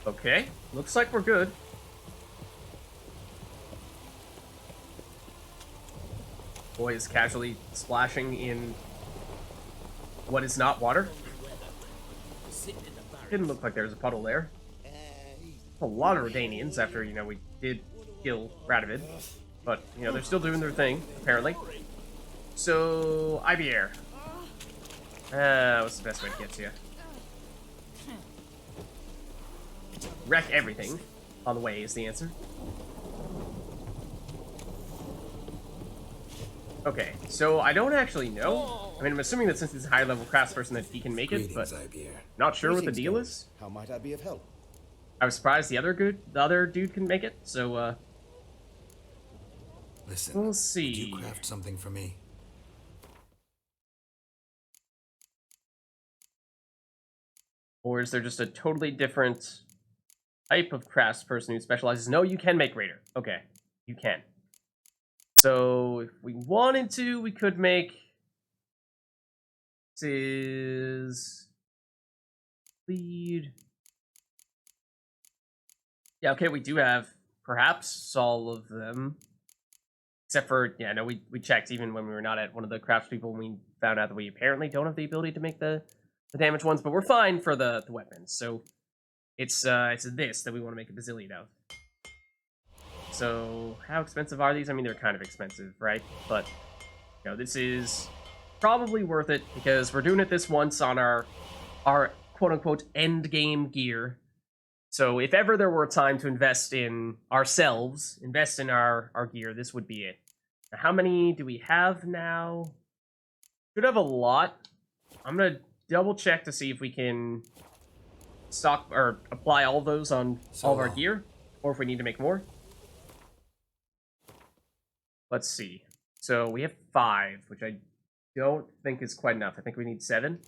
Okay, looks like we're good. Boy is casually splashing in what is not water. Didn't look like there was a puddle there. A lot of Redanians after, you know, we did kill Radovid. But, you know, they're still doing their thing, apparently. So, IBR. What's the best way to get to you? Wreck everything on the way is the answer. Okay, so I don't actually know. I mean, I'm assuming that since he's a high-level craftsperson that he can make it, but not sure what the deal is. How might I be of help? I was surprised the other dude can make it, so, Listen, we'll see. Would you craft something for me? Or is there just a totally different type of craftsperson who specializes? No, you can make Raider. Okay, you can. So if we wanted to, we could make... This is... Lead... Yeah, okay, we do have perhaps all of them. Except for, yeah, no, we checked even when we were not at one of the crafts people, we found out that we apparently don't have the ability to make the damaged ones, but we're fine for the weapons. So it's this that we want to make a bazillion of. So how expensive are these? I mean, they're kind of expensive, right? But, you know, this is probably worth it because we're doing it this once on our quote-unquote end game gear. So if ever there were a time to invest in ourselves, invest in our gear, this would be it. Now, how many do we have now? Should have a lot. I'm going to double check to see if we can stock or apply all those on all of our gear, or if we need to make more. Let's see. So we have 5, which I don't think is quite enough. I think we need 7.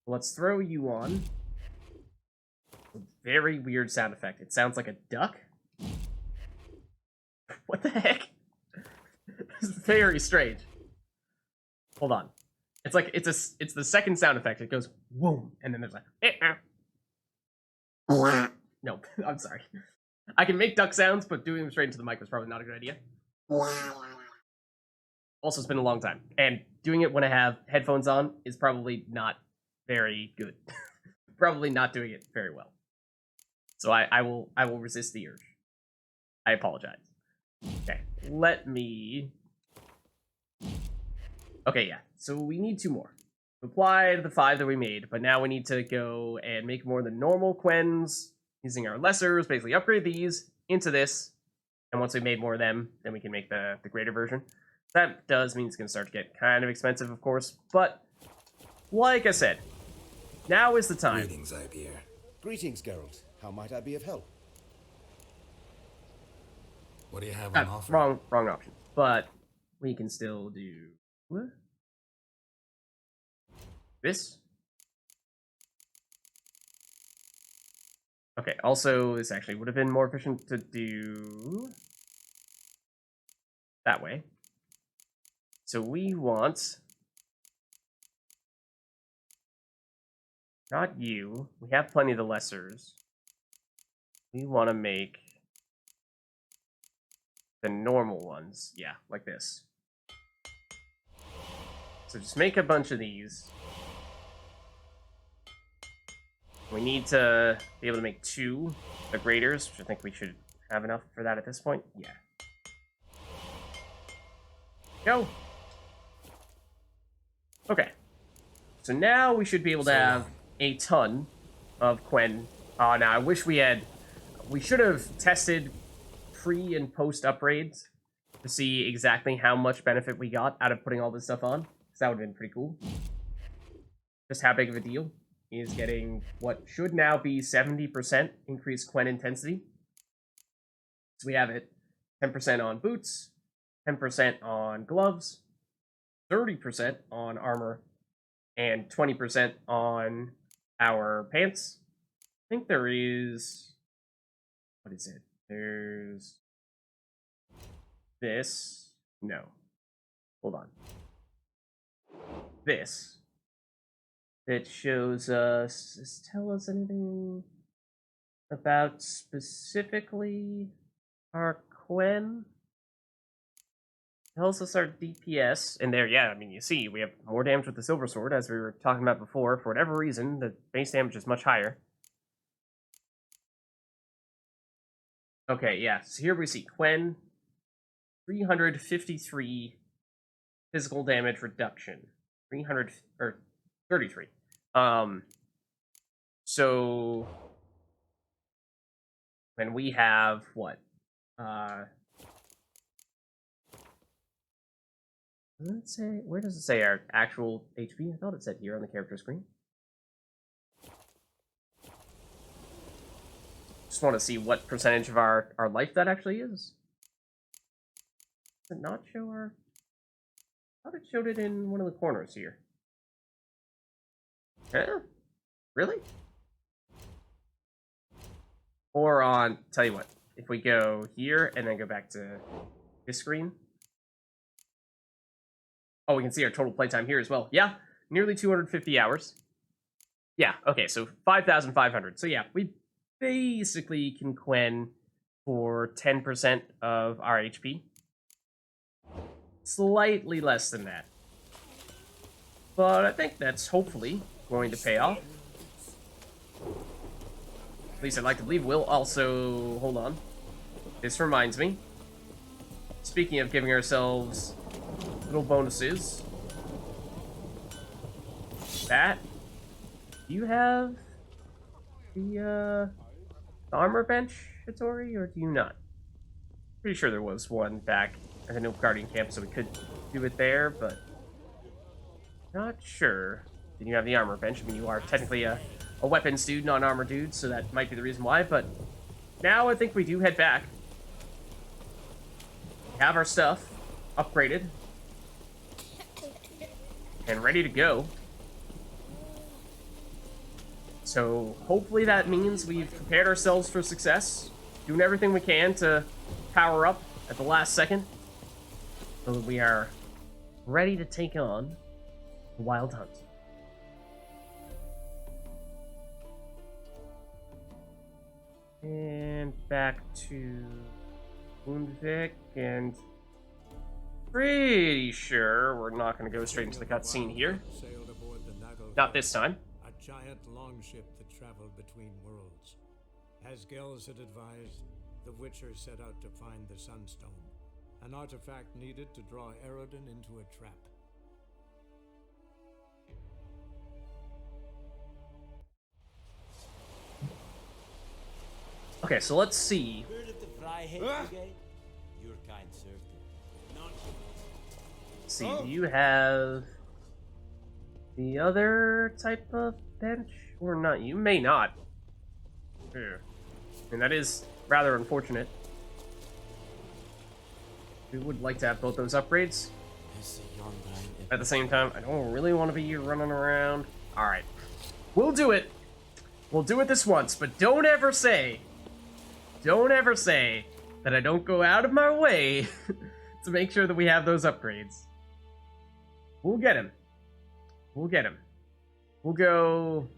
Let's throw you on. Very weird sound effect. It sounds like a duck. What the heck? This is very strange. Hold on. It's like it's the second sound effect. It goes whoom, and then there's like no. I'm sorry. I can make duck sounds, but doing them straight into the mic was probably not a good idea. Also, it's been a long time, and doing it when I have headphones on is probably not very good. Probably not doing it very well. So I will resist the urge. I apologize. Okay, let me... Okay, yeah. So we need 2 more. Apply the 5 that we made, but now we need to go and make more than normal Quens using our lessers, basically upgrade these into this, and once we made more of them, then we can make the greater version. That does mean it's going to start to get kind of expensive, of course, but like I said, now is the time. Greetings, IBR. Greetings, Geralt. How might I be of help? What do you have on offer? Wrong option. But we can still do this. Okay, also this actually would have been more efficient to do that way. So we want not you. We have plenty of the lessers. We want to make the normal ones. Yeah, like this. So just make a bunch of these. We need to be able to make 2 the graders, which I think we should have enough for that at this point. Yeah. Go. Okay. So now we should be able to have a ton of Quen. Oh, now I wish we had... We should have tested pre and post upgrades to see exactly how much benefit we got out of putting all this stuff on, because that would have been pretty cool. Just how big of a deal is getting what should now be 70% increased Quen intensity. So we have it 10% on boots, 10% on gloves, 30% on armor, and 20% on our pants. I think there is... What is it? There's this. No. Hold on. This. It shows us... Does this tell us anything? about specifically our Quen. Tells us our DPS, and there, yeah, I mean, you see, we have more damage with the Silver Sword, as we were talking about before. For whatever reason, the base damage is much higher. Okay, yeah, so here we see Quen, 353 physical damage reduction. 300, or 33. So, when we have, what? Let's say, where does it say our actual HP? I thought it said here on the character screen. Just want to see what percentage of our life that actually is. Does it not show our... I thought it showed it in one of the corners here. Huh? Really? Or on... Tell you what. If we go here and then go back to this screen... Oh, we can see our total playtime here as well. Yeah, nearly 250 hours. Yeah, okay, so 5,500. So yeah, we basically can Quen for 10% of our HP. Slightly less than that. But I think that's hopefully going to pay off. At least I'd like to believe we'll also... Hold on. This reminds me. Speaking of giving ourselves... little bonuses. That. Do you have the armor bench, Hattori, or do you not? Pretty sure there was one back at the Nilfgaardian camp, so we could do it there, but not sure. Then you have the armor bench. I mean, you are technically a weapons dude, not an armor dude, so that might be the reason why, but now I think we do head back. Have our stuff upgraded and ready to go. So hopefully that means we've prepared ourselves for success, doing everything we can to power up at the last second, so that we are ready to take on the Wild Hunt. And back to Woundvik, and pretty sure we're not going to go straight into the cutscene here. Not this time. A giant longship that traveled between worlds. As Gels had advised, the Witcher set out to find the Sunstone, an artifact needed to draw EREDIN into a trap. Okay, so let's see. Heard of the Freiheit Brigade? Your kind served it. Let's see, do you have the other type of bench? Or not? You may not. And that is rather unfortunate. We would like to have both those upgrades. At the same time, I don't really want to be running around. Alright. We'll do it. We'll do it this once, but don't ever say that I don't go out of my way to make sure that we have those upgrades. We'll get him. We'll get him. We'll go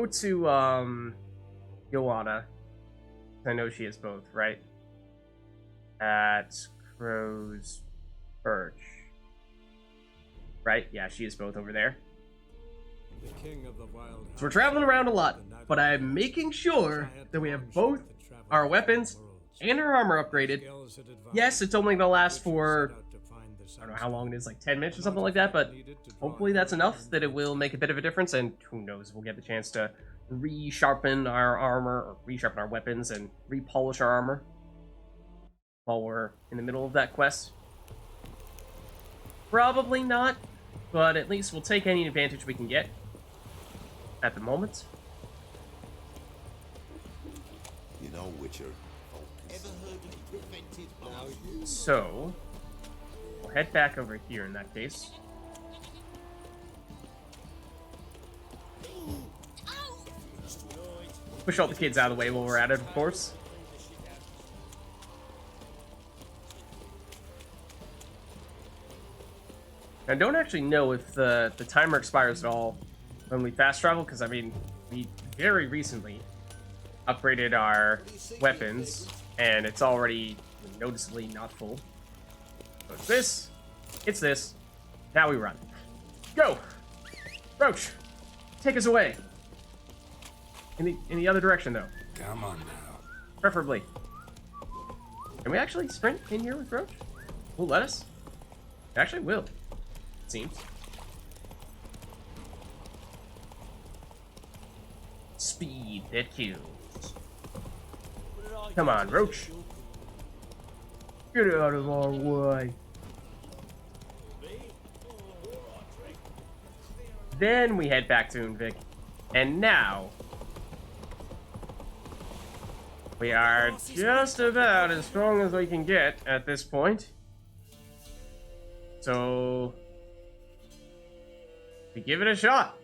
to, Joanna. I know she is both, right? At Crow's Birch. Right? Yeah, she is both over there. The king of the wild So we're traveling around a lot, but I'm making sure that we have both our weapons and our armor upgraded. Yes, it's only going to last for, I don't know how long it is, like 10 minutes or something like that, but hopefully that's enough that it will make a bit of a difference, and who knows, we'll get the chance to resharpen our armor, or resharpen our weapons, and repolish our armor while we're in the middle of that quest. Probably not, but at least we'll take any advantage we can get at the moment. You know, Witcher. So, we'll head back over here in that case. Push all the kids out of the way while we're at it, of course. I don't actually know if the timer expires at all when we fast travel, because, I mean, We very recently upgraded our weapons, and it's already noticeably not full. So it's this. It's this. Now we run. Go! Roach! Take us away! In the other direction, though. Come on now. Preferably. Can we actually sprint in here with Roach? Will let us? It actually will. It seems. Speed that kills. Come on, Roach. Get out of our way. Then we head back to Unvik. And now we are just about as strong as we can get at this point. So we give it a shot.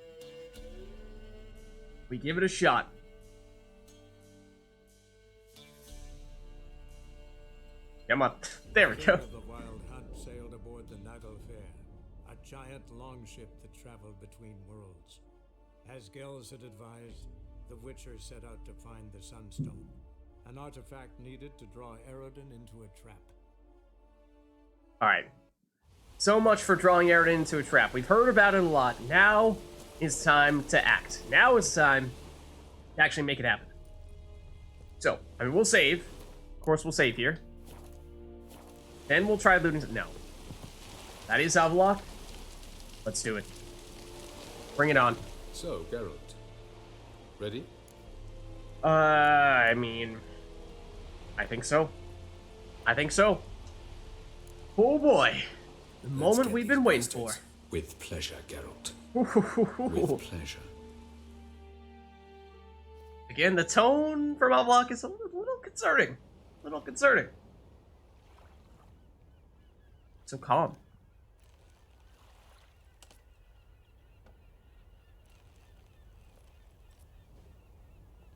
We give it a shot. Come on. There we King go. of the Wild Hunt sailed aboard the Nagelfair, a giant longship that traveled between worlds. As Gels had advised, the Witcher set out to find the Sunstone, an artifact needed to draw EREDIN into a trap. Alright. So much for drawing EREDIN into a trap. We've heard about it a lot. Now is time to act. Now is time to actually make it happen. So, I mean, we'll save. Of course, we'll save here. Then we'll try looting. No. That is Avlok. Let's do it. Bring it on. So, Geralt, ready? I mean, I think so. I think so. Oh boy. The Let's moment get we've these been waiting bastards. for. With pleasure, Geralt. With pleasure. Again, the tone from Avlok is a little concerning. A little concerning. So calm.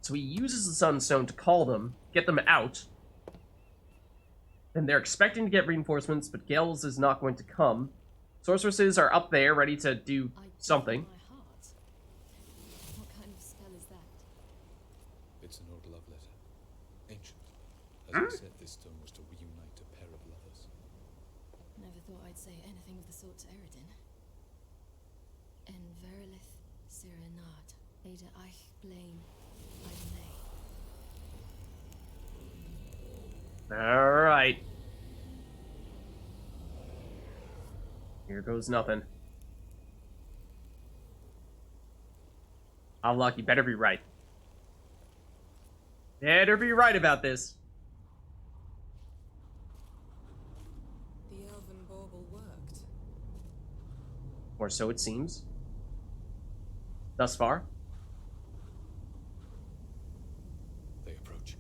So he uses the Sunstone to call them, get them out. And they're expecting to get reinforcements, but Gels is not going to come. Sorceresses are up there, ready to do something. My heart. What kind of spell is that? It's an old love letter. Ancient. As I said, this stone was to reunite a pair of lovers. Never thought I'd say anything of the sort to EREDIN. En verilith Sirenad, Ada Eich Blaine, Alright. Here goes nothing. Avlok, you better be right. Better be right about this. The elven bauble worked. Or so it seems. Thus far. They approach.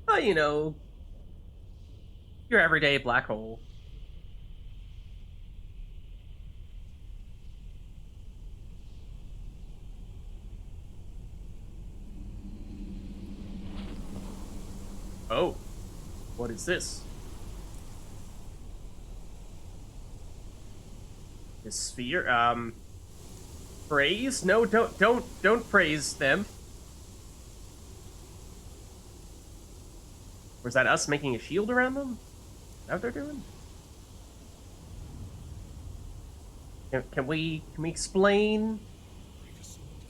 Well, you know, your everyday black hole. Oh, what is this? This sphere? Praise? No, don't praise them. Or is that us making a shield around them? Is that what they're doing? Can we explain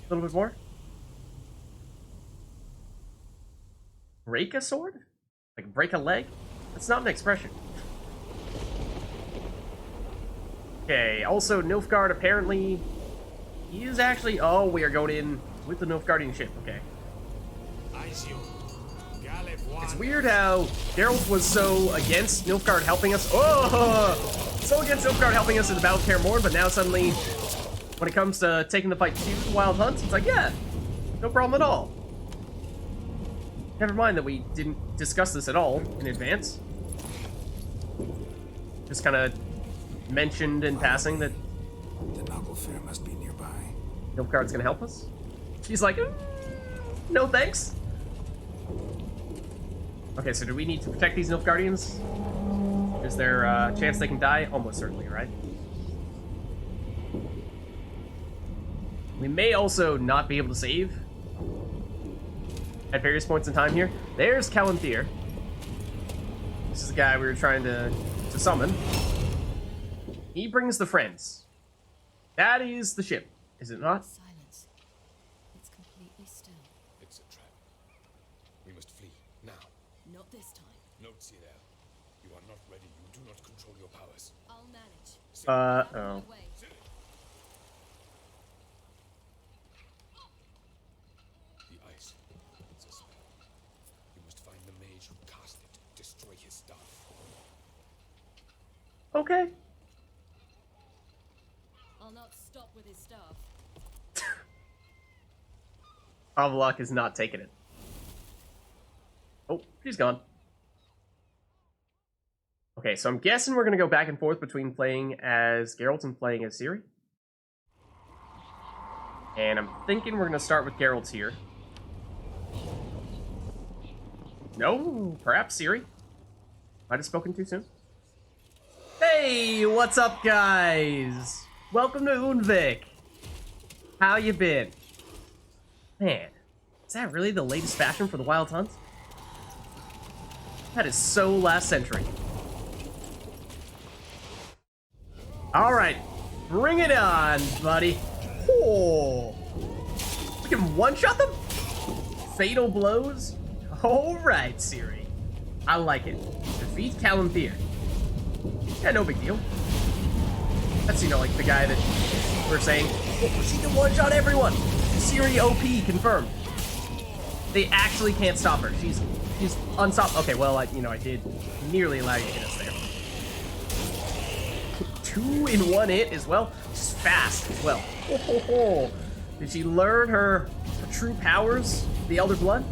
a little bit more? Break a sword? Like break a leg? That's not an expression. Okay, also Nilfgaard apparently he is actually we are going in with the Nilfgaardian ship, okay. It's weird how Geralt was so against Nilfgaard helping us. So against Nilfgaard helping us in the Battle of Kaer Morhen, but now suddenly, when it comes to taking the fight to the Wild Hunt, it's like, yeah, no problem at all. Never mind that we didn't discuss this at all in advance. Just kind of mentioned in passing that The Nagelfair must be nearby. Nilfgaard's gonna help us. She's like, no thanks. Okay, so do we need to protect these Nilfgaardians? Is there a chance they can die? Almost certainly, right? We may also not be able to save at various points in time here. There's Calanthir. This is the guy we were trying to summon. He brings the friends. That is the ship, is it not? Silence. It's completely still. It's a trap. We must flee, now. Not this time. Note, Cyril. You are not ready. You do not control your powers. I'll manage. Uh-oh. Way. The ice. It's a spell. You must find the mage who cast it. Destroy his staff. Okay. I'll not stop with his staff. Avlok is not taking it. Oh, she's gone. Okay, so I'm guessing we're going to go back and forth between playing as Geralt and playing as Ciri. And I'm thinking we're going to start with Geralt here. No, perhaps Ciri. Might have spoken too soon. Hey, what's up, guys? Welcome to Unvik. How you been? Man, is that really the latest fashion for the Wild Hunt? That is so last century. Alright, bring it on, buddy. Oh, we can one-shot them? Fatal blows? Alright, Ciri. I like it. Defeat Calanthir. Yeah, no big deal. That's, you know, like the guy that we're saying, oh, she can one-shot everyone. Ciri OP confirmed. They actually can't stop her. She's unstoppable. Okay, well, I did nearly allow you to hit us there. 2 in 1 hit as well. She's fast as well. Oh. Did she learn her true powers? The Elder Blood?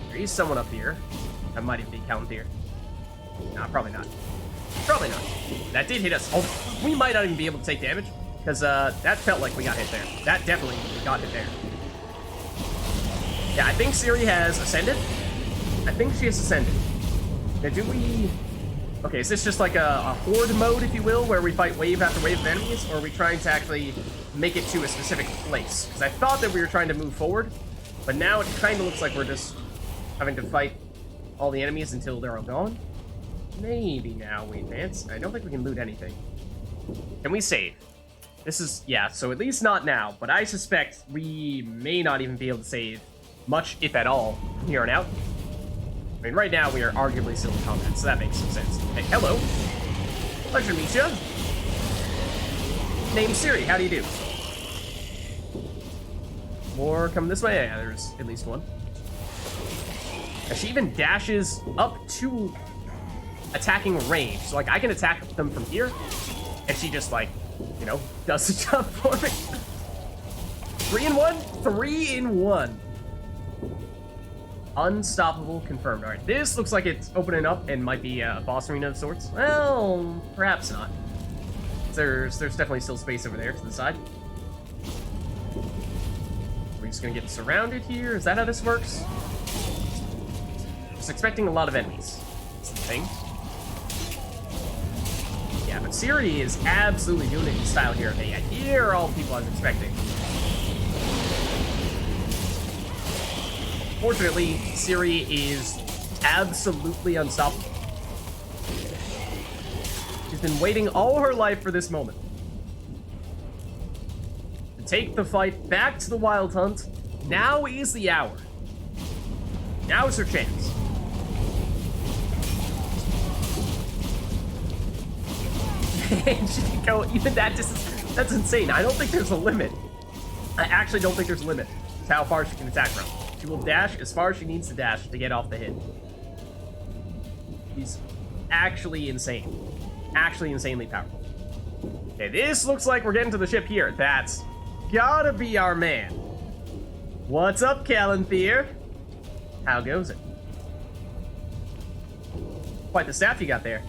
There is someone up here. That might even be Calanthir. Nah, probably not. Probably not. That did hit us. Oh, we might not even be able to take damage. Because that felt like we got hit there. That definitely got hit there. Yeah, I think Ciri has ascended. I think she has ascended. Now, do we... Okay, is this just like a horde mode, if you will, where we fight wave after wave of enemies? Or are we trying to actually make it to a specific place? Because I thought that we were trying to move forward. But now it kind of looks like we're just having to fight all the enemies until they're all gone. Maybe now we advance. I don't think we can loot anything. Can we save? This is, yeah, so at least not now, but I suspect we may not even be able to save much, if at all, from here on out. I mean, right now we are arguably still in combat, so that makes some sense. Hey, hello. Pleasure to meet you. Name's Ciri, how do you do? More coming this way? Yeah, there's at least one. And she even dashes up to attacking range. So, like, I can attack them from here, and she just, like, you know, does the job for me. 3 in 1? 3 in 1. Unstoppable confirmed. Alright, this looks like it's opening up and might be a boss arena of sorts. Well, perhaps not. There's definitely still space over there to the side. We're just gonna get surrounded here. Is that how this works? Just expecting a lot of enemies. That's the thing. Yeah, but Ciri is absolutely doing it in style here. Hey, here are all the people I was expecting. Fortunately, Ciri is absolutely unstoppable. She's been waiting all her life for this moment. To take the fight back to the Wild Hunt, now is the hour. Now is her chance. And she can go even that distance. That's insane. I don't think there's a limit. I actually don't think there's a limit to how far she can attack from. She will dash as far as she needs to dash to get off the hit. She's actually insane. Actually insanely powerful. Okay, this looks like we're getting to the ship here. That's gotta be our man. What's up, Calanthir? How goes it? Quite the staff you got there.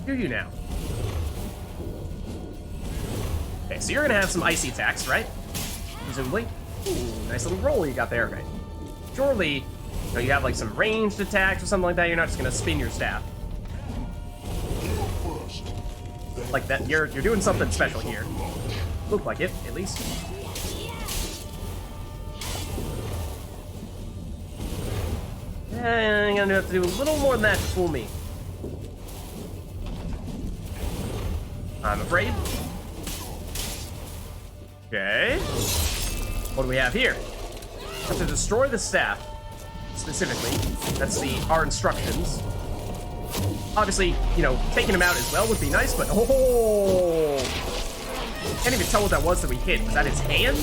Do you now? Okay, so you're gonna have some icy attacks, right? Presumably. Ooh, nice little roll you got there. Okay. Surely you know, you have like some ranged attacks or something like that, you're not just gonna spin your staff. Like that, you're doing something special here. Look like it, at least. I'm gonna have to do a little more than that to fool me. I'm afraid. Okay. What do we have here? Have to destroy the staff, specifically. That's our instructions. Obviously, you know, taking him out as well would be nice, but oh! Can't even tell what that was that we hit. Was that his hand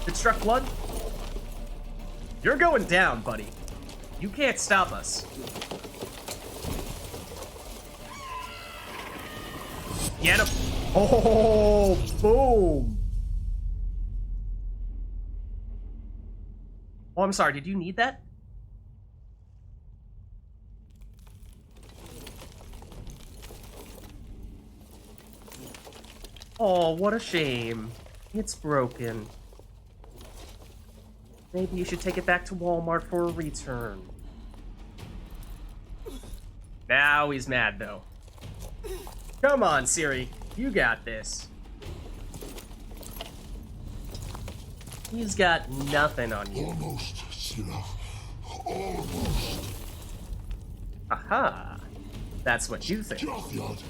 that struck blood? You're going down, buddy. You can't stop us. Get him. Oh, boom. Oh, I'm sorry. Did you need that? Oh, what a shame. It's broken. Maybe you should take it back to Walmart for a return. Now he's mad, though. Come on, Siri. You got this. He's got nothing on you. Almost, Sira. Almost. Aha. That's what you think. Jothyard.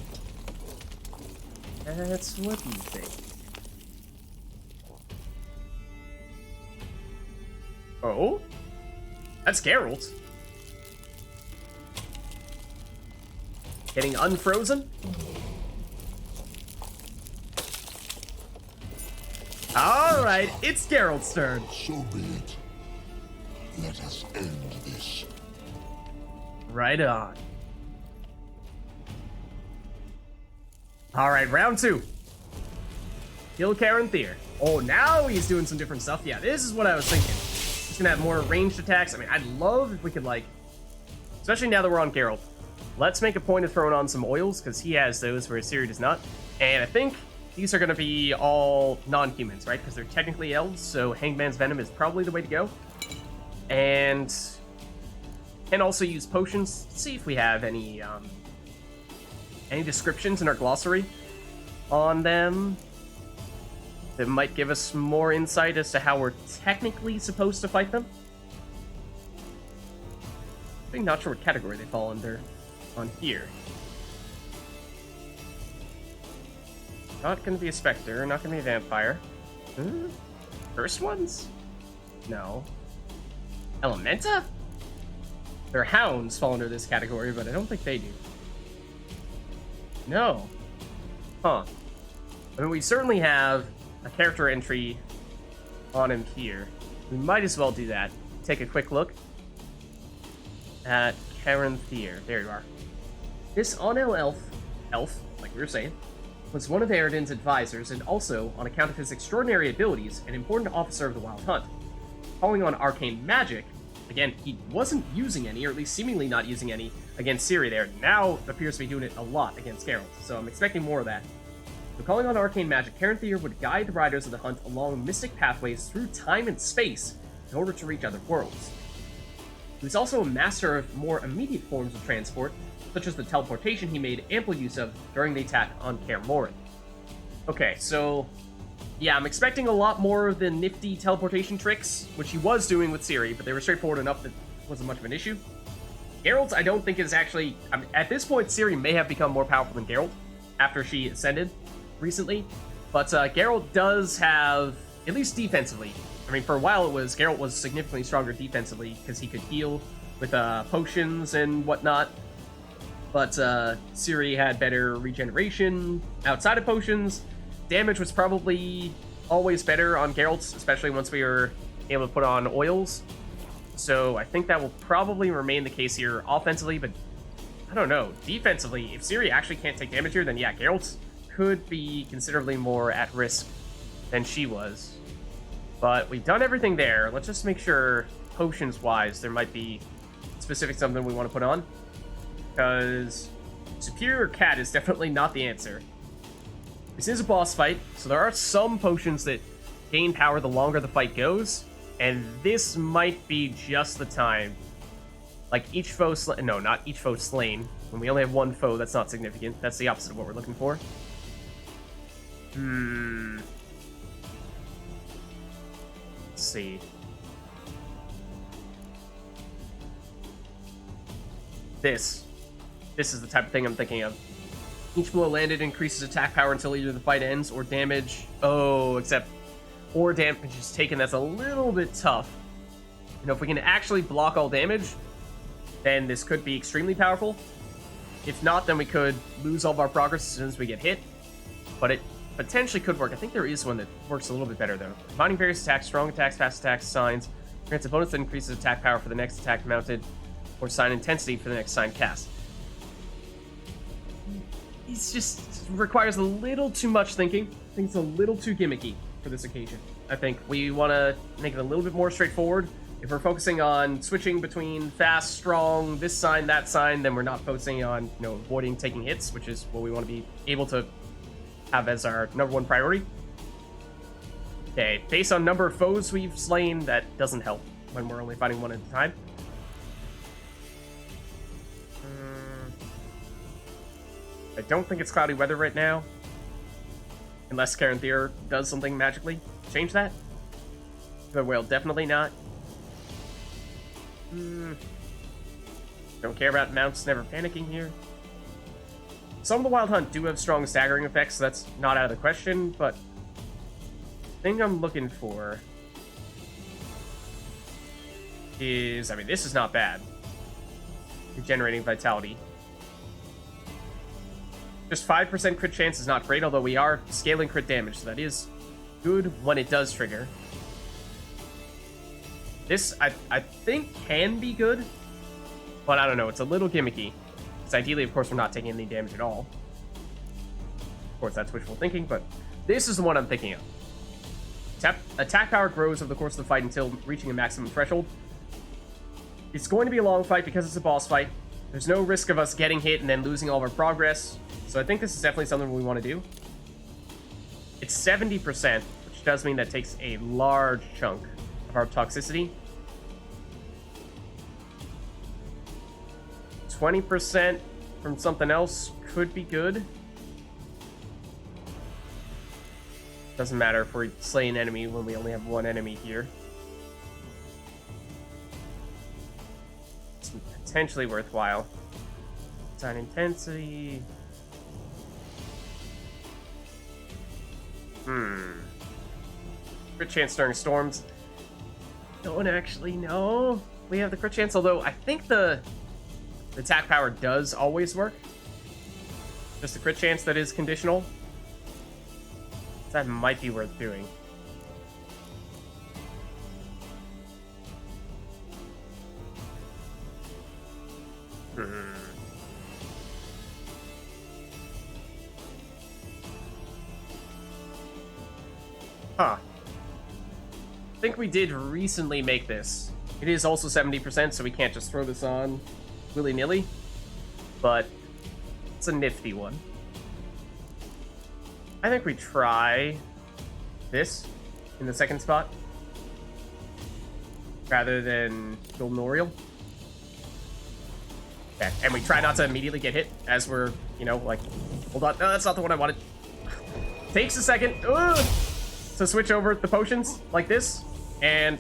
That's what you think. Oh? That's Geralt. Getting unfrozen? Alright, it's Geralt's turn. So be it. Let us end this. Right on. Alright, round 2. Kill Caranthir. Oh, now he's doing some different stuff. Yeah, this is what I was thinking. He's gonna have more ranged attacks. I mean, I'd love if we could, like... Especially now that we're on Geralt. Let's make a point of throwing on some oils, because he has those, whereas Ciri does not. And I think these are gonna be all non-humans, right? Because they're technically elves, so Hangman's Venom is probably the way to go. And... can also use potions. Let's see if we have any descriptions in our glossary on them that might give us more insight as to how we're technically supposed to fight them. I'm not sure what category they fall under on here. Not gonna be a specter, not gonna be a vampire. First ones? No. Elementa? Their hounds fall under this category, but I don't think they do. No. Huh. I mean, we certainly have a character entry on him here. We might as well do that. Take a quick look at Caranthir. There you are. This Onel elf, like we were saying, was one of EREDIN's advisors and also, on account of his extraordinary abilities, an important officer of the Wild Hunt. Calling on arcane magic, again, he wasn't using any, or at least seemingly not using any, against Ciri there. Now appears to be doing it a lot against Geralt, so I'm expecting more of that. So calling on arcane magic, Caranthir would guide the riders of the hunt along mystic pathways through time and space in order to reach other worlds. He was also a master of more immediate forms of transport, such as the teleportation he made ample use of during the attack on Kaer Morhen. Okay, so yeah, I'm expecting a lot more of the nifty teleportation tricks, which he was doing with Ciri, but they were straightforward enough that it wasn't much of an issue. Geralt, I don't think is actually... I mean, at this point, Ciri may have become more powerful than Geralt after she ascended recently, but Geralt does have, at least defensively, I mean, for a while Geralt was significantly stronger defensively because he could heal with potions and whatnot, but Ciri had better regeneration outside of potions. Damage was probably always better on Geralt, especially once we were able to put on oils. So I think that will probably remain the case here offensively, but I don't know. Defensively, if Ciri actually can't take damage here, then yeah, Geralt could be considerably more at risk than she was. But we've done everything there. Let's just make sure, potions-wise, there might be specific something we want to put on. Because Superior Cat is definitely not the answer. This is a boss fight, so there are some potions that gain power the longer the fight goes. And this might be just the time. Like, each foe no, not each foe slain. When we only have one foe, that's not significant. That's the opposite of what we're looking for. Let's see. This is the type of thing I'm thinking of. Each blow landed increases attack power until either the fight ends or damage. Oh, except or damage is taken. That's a little bit tough. You know, if we can actually block all damage, then this could be extremely powerful. If not, then we could lose all of our progress as soon as we get hit. But it potentially could work. I think there is one that works a little bit better, though. Combining various attacks, strong attacks, fast attacks, signs, grants a bonus that increases attack power for the next attack mounted, or sign intensity for the next sign cast. It just requires a little too much thinking. I think it's a little too gimmicky for this occasion. I think we want to make it a little bit more straightforward. If we're focusing on switching between fast, strong, this sign, that sign, then we're not focusing on, avoiding taking hits, which is what we want to be able to have as our #1 priority. Okay, based on number of foes we've slain, that doesn't help when we're only fighting one at a time. I don't think it's cloudy weather right now. Unless Karen Thier does something magically. Change that? The whale, definitely not. Don't care about mounts never panicking here. Some of the Wild Hunt do have strong staggering effects, so that's not out of the question, but the thing I'm looking for is, this is not bad. Regenerating Vitality. Just 5% crit chance is not great, although we are scaling crit damage, so that is good when it does trigger. This, I think, can be good, but I don't know. It's a little gimmicky. Because ideally, of course, we're not taking any damage at all. Of course, that's wishful thinking, but this is the one I'm thinking of. Attack power grows over the course of the fight until reaching a maximum threshold. It's going to be a long fight because it's a boss fight. There's no risk of us getting hit and then losing all of our progress. So I think this is definitely something we want to do. It's 70%, which does mean that takes a large chunk of our toxicity. 20% from something else could be good. Doesn't matter if we slay an enemy when we only have one enemy here. It's potentially worthwhile. Sign intensity. Crit chance during storms. Don't actually know. We have the crit chance, although I think the attack power does always work. Just a crit chance that is conditional. That might be worth doing. Huh. I think we did recently make this. It is also 70%, so we can't just throw this on willy-nilly. But it's a nifty one. I think we try this in the second spot rather than Golden Oriole. Okay, and we try not to immediately get hit as we're, like, hold on. No, that's not the one I wanted. Takes a second to switch over the potions like this and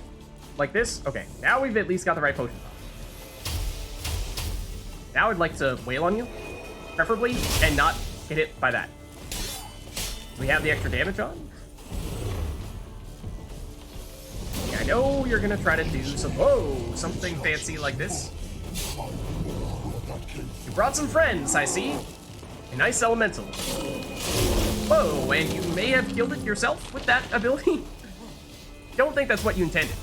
like this. Okay, now we've at least got the right potion. Now I'd like to wail on you, preferably, and not get hit by that. We have the extra damage on. Yeah, I know you're gonna try to do something fancy like this. You brought some friends, I see. A nice elemental. Whoa, and you may have killed it yourself with that ability? Don't think that's what you intended.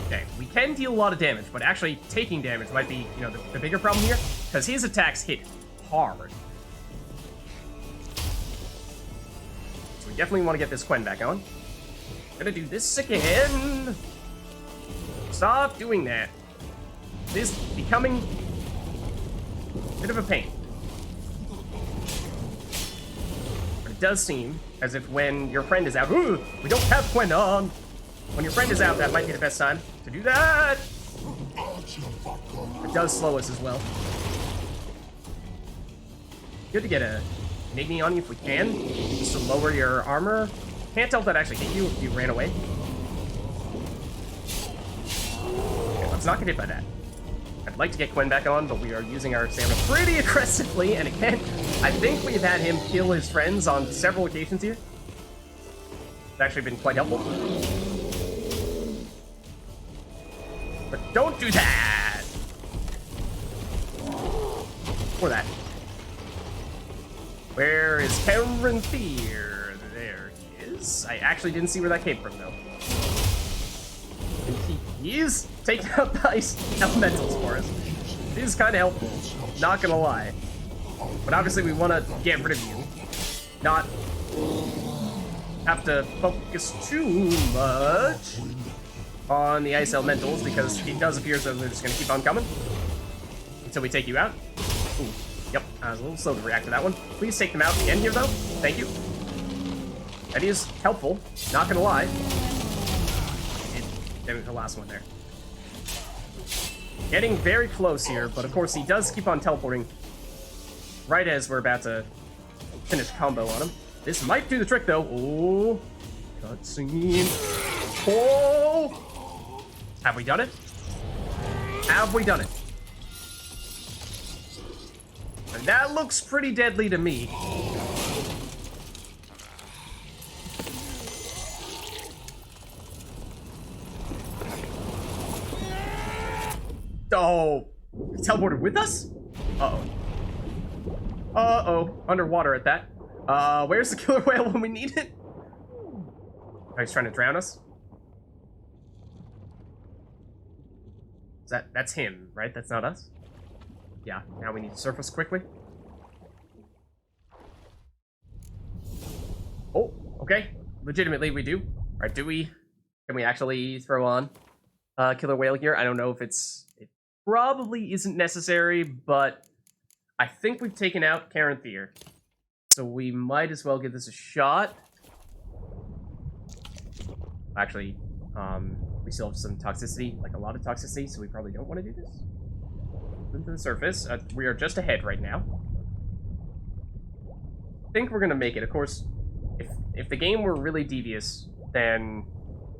Okay, we can deal a lot of damage, but actually taking damage might be, the bigger problem here, because his attacks hit hard. So we definitely want to get this Quen back on. Gonna do this again. Stop doing that. This is becoming a bit of a pain. But it does seem As if when your friend is out, ooh, we don't have Quen on. When your friend is out, that might be the best time to do that. It does slow us as well. Good to get a Igni on you if we can, just to lower your armor. Can't tell if that actually hit you if you ran away. Okay, let's not get hit by that. I'd like to get Quen back on, but we are using our stamina pretty aggressively, and again, I think we've had him kill his friends on several occasions here. It's actually been quite helpful. But don't do that! Or that. Where is Cameron Fear? There he is. I actually didn't see where that came from, though. And he is taking out the ice elementals for us. It is kind of helpful, not gonna lie. But obviously we want to get rid of you. Not have to focus too much on the ice elementals, because it does appear as though they're just gonna keep on coming until we take you out. Ooh. Yep, I was a little slow to react to that one. Please take them out again here, though. Thank you. That is helpful, not gonna lie. Damn, the last one there. Getting very close here, but of course he does keep on teleporting right as we're about to finish combo on him. This might do the trick, though. Oh, cutscene. Oh! Have we done it? Have we done it? And that looks pretty deadly to me. Oh, he teleported with us? Uh-oh. Uh-oh. Underwater at that. Where's the killer whale when we need it? Oh, he's trying to drown us? That's him, right? That's not us? Yeah, now we need to surface quickly. Oh, okay. Legitimately, we do. Alright, do we? Can we actually throw on killer whale here? I don't know if it probably isn't necessary, but I think we've taken out Caranthir. So we might as well give this a shot. Actually, we still have some toxicity, like a lot of toxicity, so we probably don't want to do this. Into the surface. We are just ahead right now. I think we're gonna make it. Of course, if the game were really devious, then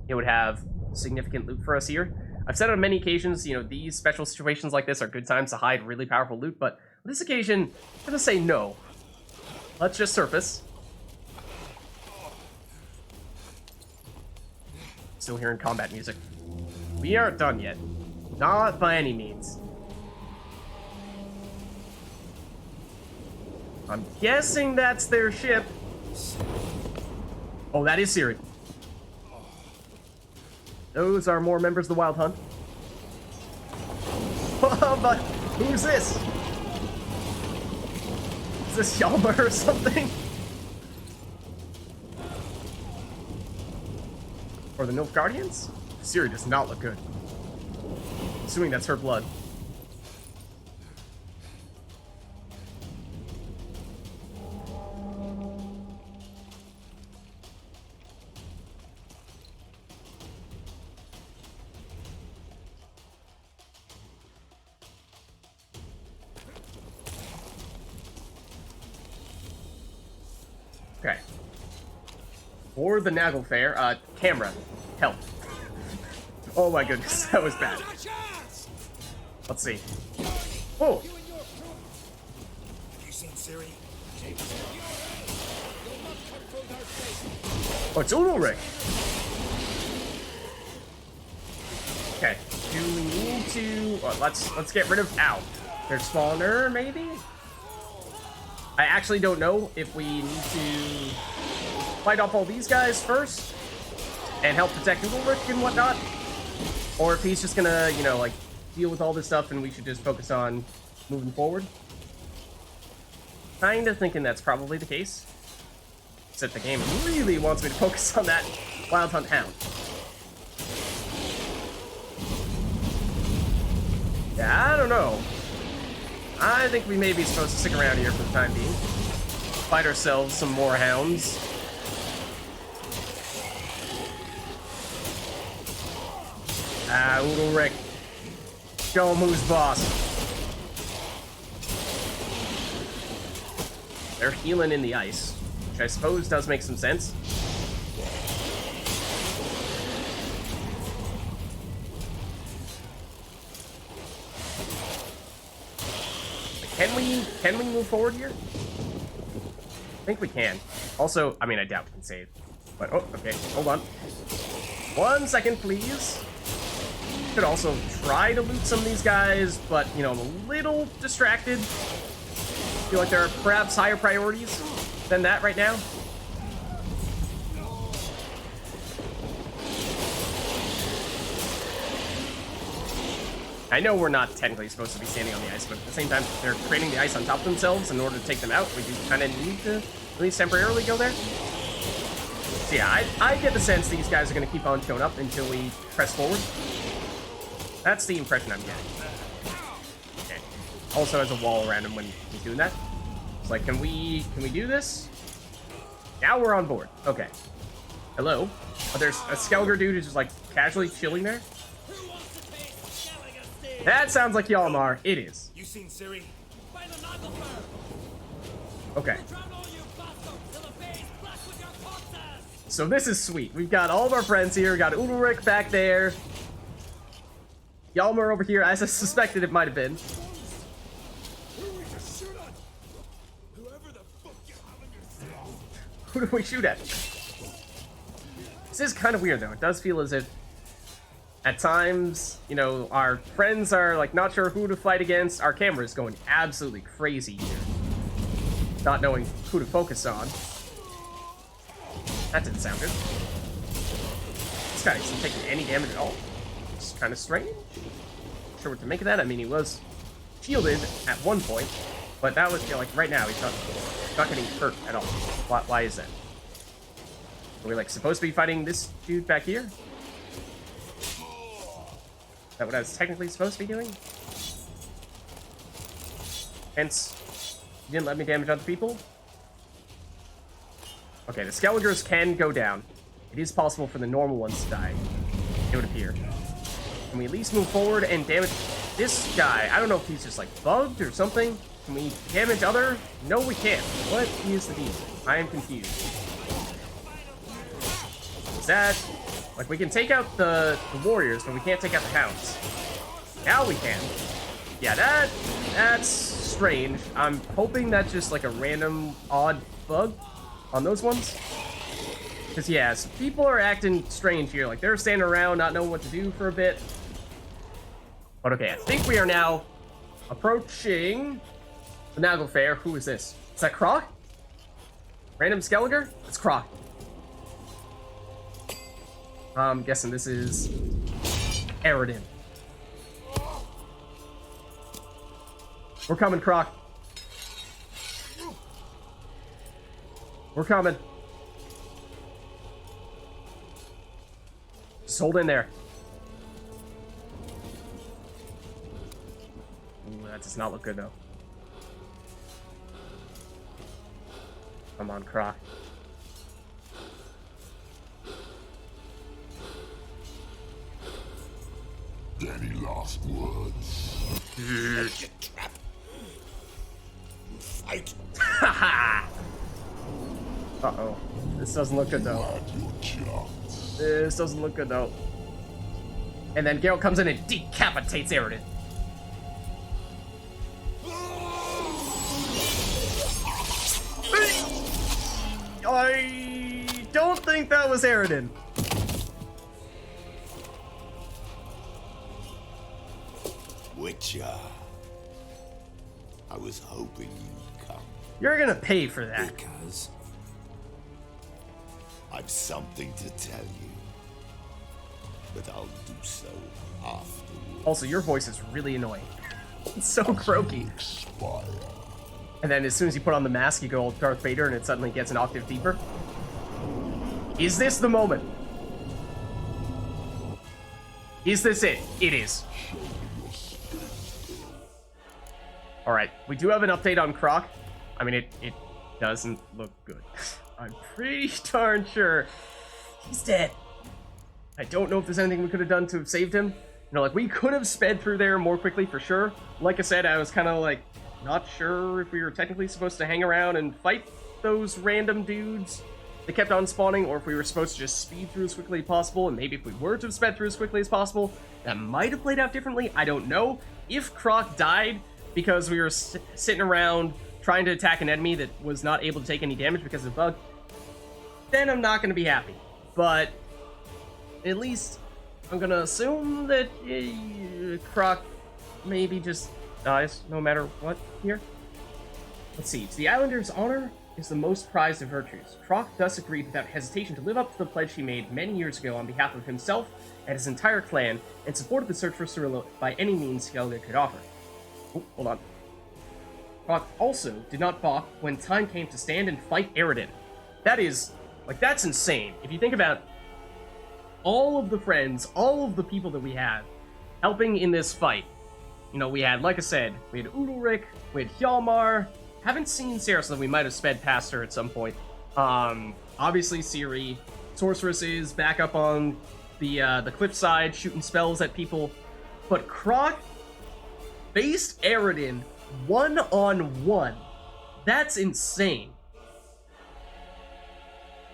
it would have significant loot for us here. I've said on many occasions, you know, these special situations like this are good times to hide really powerful loot, but on this occasion, I'm gonna say no. Let's just surface. Still hearing combat music. We aren't done yet. Not by any means. I'm guessing that's their ship. Oh, that is Siri. Those are more members of the Wild Hunt. But who's this? Is this Yalma or something? Or the Nilf Guardians? Siri does not look good. Assuming that's her blood. Okay. For the Nagel Fair, camera, help. Oh my goodness, that was bad. Let's see. Oh! Have you seen Siri? Oh, it's Ulrich! Okay, do we need to... Oh, let's get rid of... Ow. Their spawner, maybe? I actually don't know if we need to fight off all these guys first and help protect Ulrich and whatnot, or if he's just gonna, you know, like, deal with all this stuff and we should just focus on moving forward. Kinda thinking that's probably the case. Except the game really wants me to focus on that Wild Hunt Hound. Yeah, I don't know. I think we may be supposed to stick around here for the time being. Fight ourselves some more hounds. Ah, Ulrich. Show him who's boss. They're healing in the ice, which I suppose does make some sense. Can we move forward here? I think we can. Also, I mean, I doubt we can save. But, oh, okay, hold on. 1 second, please. Could also try to loot some of these guys, but, you know, I'm a little distracted. Feel like there are perhaps higher priorities than that right now. I know we're not technically supposed to be standing on the ice, but at the same time, they're creating the ice on top of themselves in order to take them out. We do kind of need to at least temporarily go there. So yeah, I get the sense these guys are going to keep on showing up until we press forward. That's the impression I'm getting. Okay. Also has a wall around him when he's doing that. It's like, can we do this? Now we're on board. Okay. Hello? Oh, there's a Skelliger dude who's just like casually chilling there. That sounds like Hjalmar. It is. You seen Siri? Okay. So this is sweet. We've got all of our friends here. We got Ulrich back there. Hjalmar over here, as I suspected it might have been. Who do we shoot at? This is kind of weird, though. It does feel as if at times, you know, our friends are, like, not sure who to fight against. Our camera is going absolutely crazy here. Not knowing who to focus on. That didn't sound good. This guy isn't taking any damage at all. It's kind of strange. Not sure what to make of that. I mean, he was shielded at one point, but that was, you know, like, right now, he's not getting hurt at all. Why is that? Are we, like, supposed to be fighting this dude back here? Is that what I was technically supposed to be doing? Hence, you didn't let me damage other people? Okay, the Skelligers can go down. It is possible for the normal ones to die, it would appear. Can we at least move forward and damage this guy? I don't know if he's just, like, bugged or something. Can we damage other? No, we can't. What is the deal? I am confused. Is that... Like, we can take out the warriors, but we can't take out the hounds. Now we can. Yeah, that's strange. I'm hoping that's just, like, a random, odd bug on those ones. Because, yes, people are acting strange here. Like, they're standing around, not knowing what to do for a bit. But, okay, I think we are now approaching the Nagel Fair. Who is this? Is that Croc? Random Skelliger? It's Croc. I'm guessing this is EREDIN. We're coming, Croc. We're coming. Just hold in there. Ooh, that does not look good, though. Come on, Croc. Any last words? Trap. Fight. Uh-oh. This doesn't look good, though. Had your chance. This doesn't look good, though. And then Geralt comes in and decapitates EREDIN. I don't think that was EREDIN. Witcher. I was hoping you'd come. You're gonna pay for that. Because I've something to tell you. But I'll do so afterwards. Also, your voice is really annoying. It's so croaky. Expire. And then as soon as you put on the mask, you go all Darth Vader and it suddenly gets an octave deeper. Is this the moment? Is this it? It is. Alright, we do have an update on Croc. I mean, it doesn't look good. I'm pretty darn sure he's dead. I don't know if there's anything we could have done to have saved him. You know, like, we could have sped through there more quickly for sure. Like I said, I was kind of, like, not sure if we were technically supposed to hang around and fight those random dudes that kept on spawning, or if we were supposed to just speed through as quickly as possible, and maybe if we were to have sped through as quickly as possible, that might have played out differently. I don't know. If Croc died because we were sitting around trying to attack an enemy that was not able to take any damage because of the bug, then I'm not going to be happy. But at least I'm going to assume that Croc maybe just dies no matter what here. Let's see. To the Islanders' honor is the most prized of virtues. Croc thus agreed without hesitation to live up to the pledge he made many years ago on behalf of himself and his entire clan, and supported the search for Cirilla by any means Skellige could offer. Oh, hold on. Croc also did not balk when time came to stand and fight EREDIN. That is, like, that's insane. If you think about all of the friends, all of the people that we have helping in this fight. You know, we had, like I said, we had Udalric, we had Hjalmar. Haven't seen Sarah, so we might have sped past her at some point. Obviously Ciri. Sorceress is back up on the cliffside, shooting spells at people. But Croc faced EREDIN one-on-one. That's insane.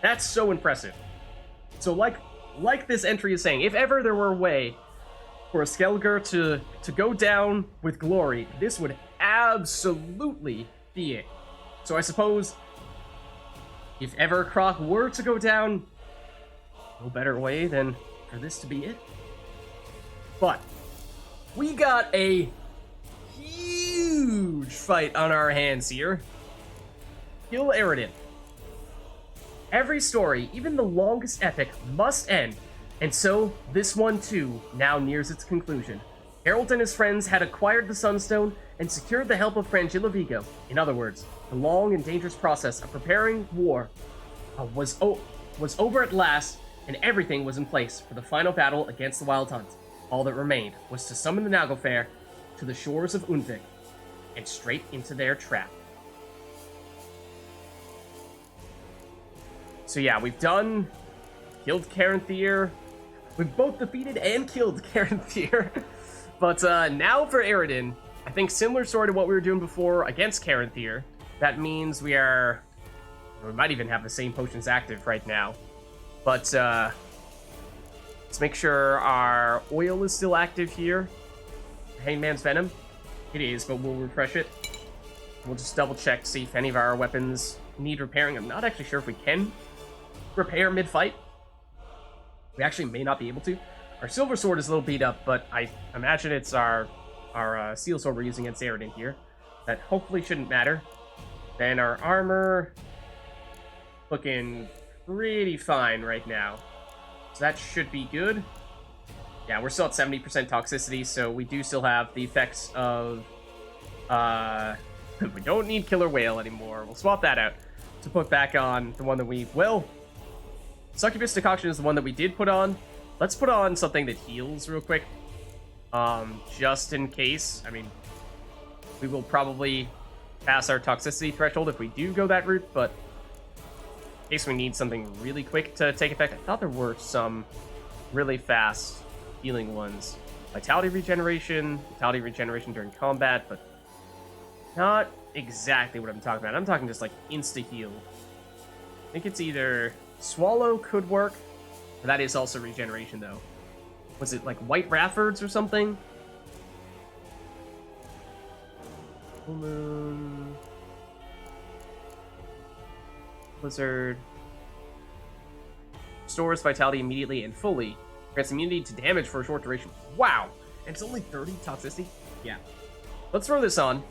That's so impressive. So like this entry is saying, if ever there were a way for a Skellige to go down with glory, this would absolutely be it. So I suppose if ever Croc were to go down, no better way than for this to be it. But we got a huge fight on our hands here. Kill EREDIN. Every story, even the longest epic, must end, and so this one too now nears its conclusion. Geralt and his friends had acquired the Sunstone and secured the help of Frangilla Vigo. In other words, the long and dangerous process of preparing war was over at last, and everything was in place for the final battle against the Wild Hunt. All that remained was to summon the Naglfar to the shores of Undvik and straight into their trap. So yeah, we've killed Caranthir. We've both defeated and killed Caranthir. But now for EREDIN, I think similar story to what we were doing before against Caranthir. That means we might even have the same potions active right now. But let's make sure our oil is still active here. Hangman's Venom. It is, but we'll refresh it. We'll just double check to see if any of our weapons need repairing. I'm not actually sure if we can repair mid-fight. We actually may not be able to. Our silver sword is a little beat up, but I imagine it's our steel sword we're using against EREDIN here. That hopefully shouldn't matter. Then our armor, looking pretty fine right now. So that should be good. Yeah, we're still at 70% toxicity, so we do still have the effects of... we don't need Killer Whale anymore. We'll swap that out to put back on the one that we... Well, Succubus Decoction is the one that we did put on. Let's put on something that heals real quick. Just in case. I mean, we will probably pass our toxicity threshold if we do go that route, but in case we need something really quick to take effect. I thought there were some really fast healing ones. Vitality regeneration during combat, but not exactly what I'm talking about. I'm talking just like insta-heal. I think it's either Swallow could work, but that is also regeneration though. Was it like White Raffords or something? Full Moon... Blizzard... Restores vitality immediately and fully. Grants immunity to damage for a short duration. Wow! And it's only 30 toxicity? Yeah. Let's throw this on.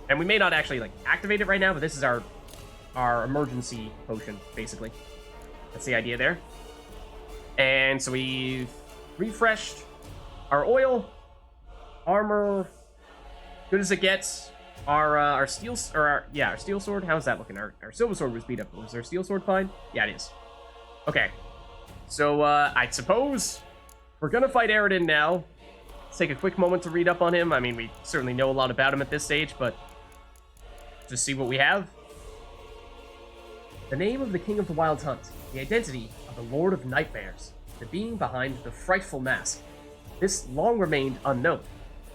And we may not actually like activate it right now, but this is our emergency potion, basically. That's the idea there. And so we've refreshed our oil, armor, good as it gets. Our steel sword. How's that looking? Our silver sword was beat up. Was our steel sword fine? Yeah, it is. Okay. So I suppose we're gonna fight EREDIN now. Let's take a quick moment to read up on him. I mean, we certainly know a lot about him at this stage, but just see what we have. The name of the King of the Wild Hunt. The identity of the Lord of Nightmares. the being behind the frightful mask. This long remained unknown.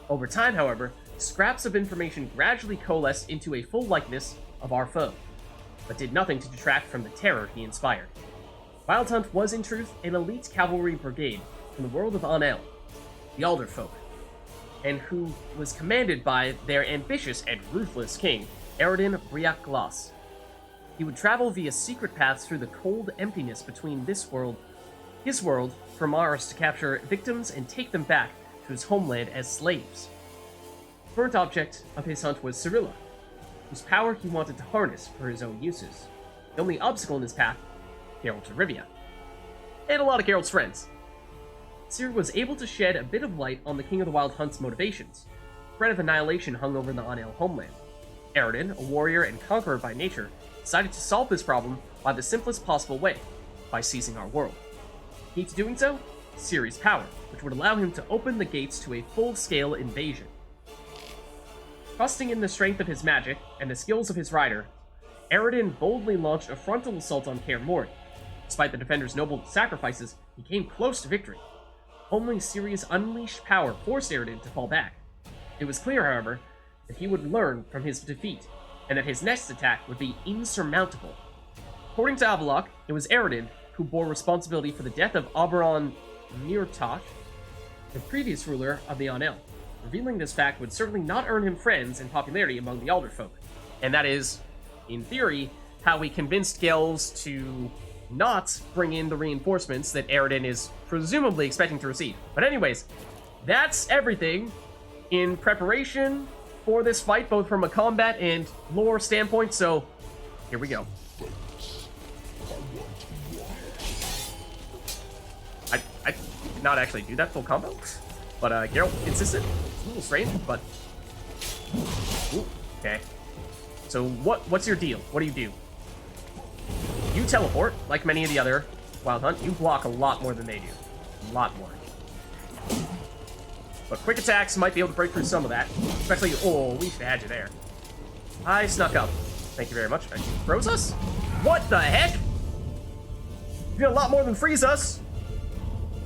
Over time, however, scraps of information gradually coalesced into a full likeness of our foe, but did nothing to detract from the terror he inspired. Wild Hunt was, in truth, an elite cavalry brigade from the world of Anel, the Alderfolk, and who was commanded by their ambitious and ruthless king, EREDIN Briac Glass. He would travel via secret paths through the cold emptiness between his world, from Mars to capture victims and take them back to his homeland as slaves. The current object of his hunt was Cyrilla, whose power he wanted to harness for his own uses. The only obstacle in his path, Geralt of Rivia, and a lot of Geralt's friends. Ciri was able to shed a bit of light on the King of the Wild Hunt's motivations. The threat of annihilation hung over the Anel homeland. EREDIN, a warrior and conqueror by nature, decided to solve this problem by the simplest possible way, by seizing our world. Key to doing so? Ciri's power, which would allow him to open the gates to a full-scale invasion. Trusting in the strength of his magic and the skills of his rider, EREDIN boldly launched a frontal assault on Kaer Morhen. Despite the defender's noble sacrifices, he came close to victory. Only Ciri's unleashed power forced EREDIN to fall back. It was clear, however, that he would learn from his defeat, and that his next attack would be insurmountable. According to Avallac'h, it was EREDIN who bore responsibility for the death of Oberon Murtagh, the previous ruler of the Anel. Revealing this fact would certainly not earn him friends and popularity among the Alderfolk. And that is, in theory, how we convinced Gels to not bring in the reinforcements that EREDIN is presumably expecting to receive. But anyways, that's everything in preparation for this fight, both from a combat and lore standpoint, so here we go. I did not actually do that full combo, but Geralt insisted. It's a little strange, but... Ooh, okay. So what's your deal? What do you do? You teleport, like many of the other Wild Hunt. You block a lot more than they do. A lot more. But quick attacks might be able to break through some of that. Especially, oh, we should have had you there. I snuck up. Thank you very much. Froze us? What the heck? You did a lot more than freeze us.